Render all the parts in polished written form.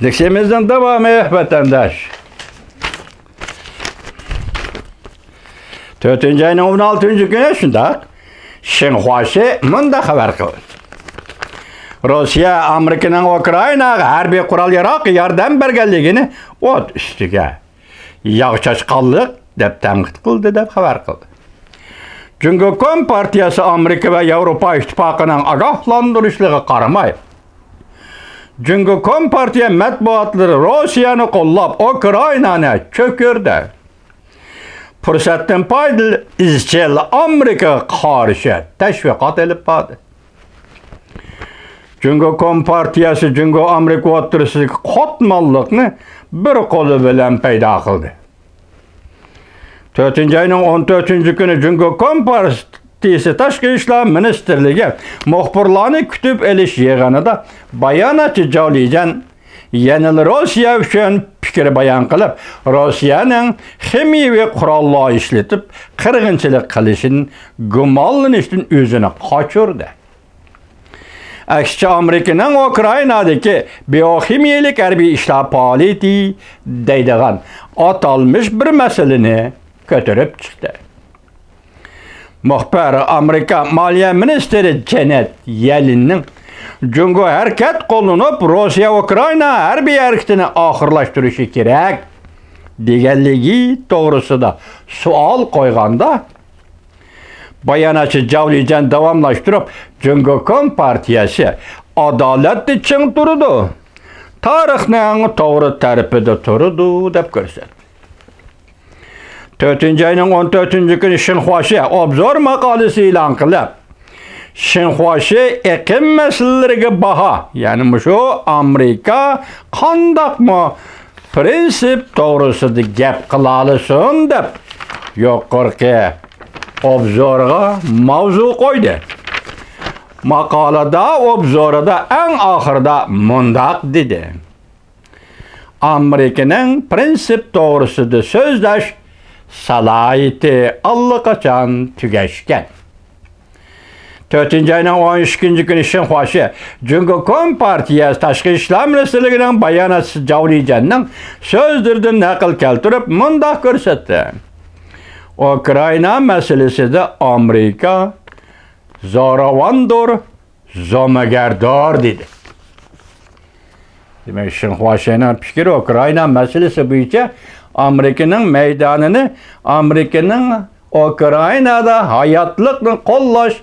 Liksimizden devamı vatandaş. 4. ayın 16. günü şunda Şinhuaşi mında haber kıldı. Rusya, Amerika'nın Ukrayna'ya harbiy kural yardım bergenligini ot üstüge yağçaşqanlık dep tanqid qildi dep xabar qildi. Çünkü Kom partiyasi Amerika ve Avrupa İttifaqının agahlandırışlığı qaramay. Çünkü Kom partiya matbuatları Rusya'nı qollab Ukrayna'ni çökürdü. Fırsatdan paydalanıp izchil Amerika qarşı teşviqat elib bardi. Çünkü Kom partiyasi çünkü Amerika o'ttirsidagi qotmanlikni bir qo'li bilan paydo qildi. 4. ayın 14. günü çünkü Kom partiyasi Tashqi ishlar ministrligi muxbirlarni kutib olish yig'inida bayonot jo'laygan yanil Rossiya uchun fikr bayon qilib, Rossiyaning ximiyaviy qurollar ishlatib qirg'inchilik qilishini gumonlanishdan o'zini qochirdi. Aksice Amerika'nın Ukrayna'daki biyokimyelik harbiy ishlar faoliyati deydigan atalmış bir meseleni götürüp çıktı. Muhbir Amerika Maliye Ministeri Janet Yellen'in Cungo hareket kolunup Rusya-Ukrayna harbiy hareketini ahırlaştırışı gerek deganligi doğrusida sual koyganda bayanatçı Javlijan davamlaştırıp Cungo Kom partiyasi adalet için durdu. Tarixning doğru tarafida durdu deb ko'rsatdi. 4. ayın 14. günü Şinhuaşi obzor maqolasi e'lon qilib, Şinhuaşi iqlim masalalariga baho, ya'ni şu Amerika qandaqmi prinsip to'g'risida gap qila olsin deb yuqorqi obzorga mavzu qo'ydi. Maqolada obzorida eng oxirida mundaq dedi. Amerika'nın prinsip to'g'risida so'zlash salohiyati allaqachon tugashgan. 4. ayın 13. günü Şinhuaşi Cungo Kom partiyasi Tashqi ishlar ministrligining bayonotchisi Javlijanning so'zlaridan naql keltirib mundaq ko'rsatdi. Ukrayna meselesinde Amerika zo'ravondir, zo'magardor dedi. Demek Şinhuaşi'nin fikri Ukrayna meselesi bo'yicha Amerika'nın meydanını, Amerika'nın Ukrayna'da hayatlıkni qo'llash,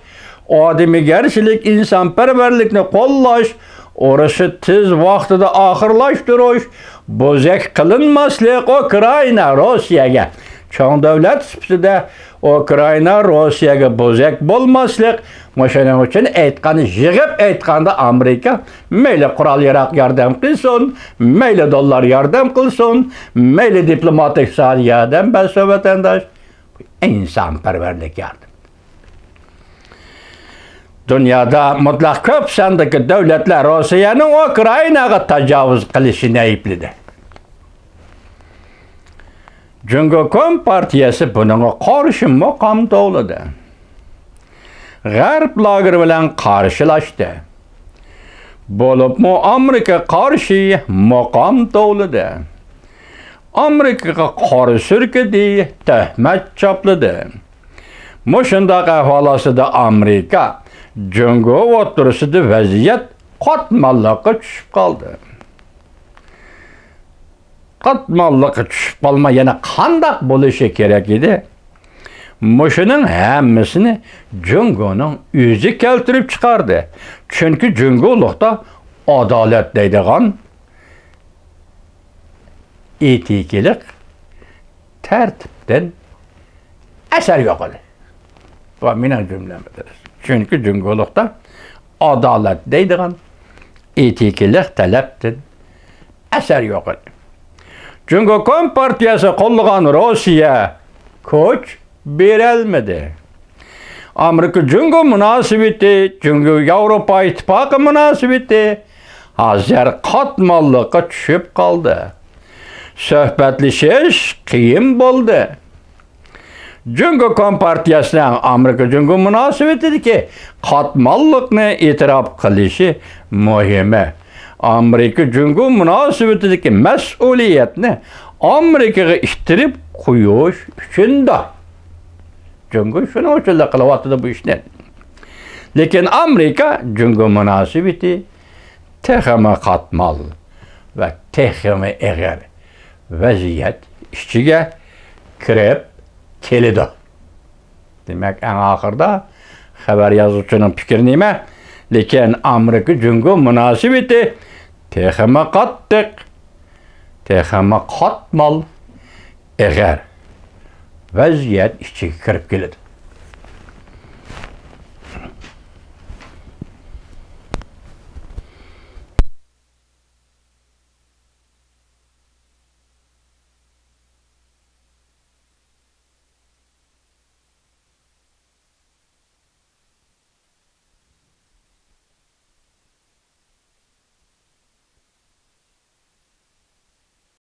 odamgarchilik, insonparvarlikni qo'llash, urushni tez vaqtida oxirlashtirish, bo'zak qilinmaslik Ukrayna Rossiyaga cho'ng davlat sifatida Ukrayna Rossiyaga bo'zak bo'lmaslik, shuning uchun aytgani yig'ib aytganda Amerika mayli qurol yarog' yordam qilsin, mayli dollar yordam qilsin, mayli diplomatik yordam bersin vatandosh, insonparvarlik yardım. Dünyada mutlaq ko'p sondagi davlatlar Rossiyaning Ukraynaga tajovuz qilishini aybladi. Cungo Kom partiyasi bunga qarshi maqom to'ladi. G'arb lageri bilan qarshilashdi. Bo'libmi Amerika qarshi maqom to'ladi. Amerikaga qora surkidi, tuhmat chopladi. Mushundaq ahvolida Amerika Cungo o'rtasida vaziyat qatmanlikqa tushib qoldi. Qatmanlikqa tushib qolma yana qandaq bo'lishi kerak edi? Mushuning hammasini Cungoning o'zi keltirib chiqardi. Chunki Cungolikda adolat deydigan etikilik tartibdan asar yo'q edi. Bu mening jumlamdir. Chunki Cungolikda adolat deydigan etikilik talabdan asar yo'q edi. Cungo Kom partiyasi qo'llagan Rossiya ko'ch berolmadi. Amerika Cungo munosabati, Cungo Yevropa ittifoqi munosabati hozir qatmanlikqa tushib qoldi. Suhbatlashish qiyin bo'ldi. Cungo Kom partiyasining Amerika Cungo munosabatidagi qatmanlikni e'tirof qilishi muhim. Amerika Cüngü münasebetideki mesuliyetini Amerika'ya iştirip koyuş üçün de. Cüngü şunu uçulda kılıvatıdı bu işten. Lekin Amerika Cüngü münasebeti tehime katmalı ve tehime eğer vaziyet işçiye kirip kelidi. Demek en ahırda haber yazıcının fikri neyme? Lekin Amerika Cüngü münasebeti tehime kattık, tehime katmalı eğer vaziyet işçiye kirip kelidi.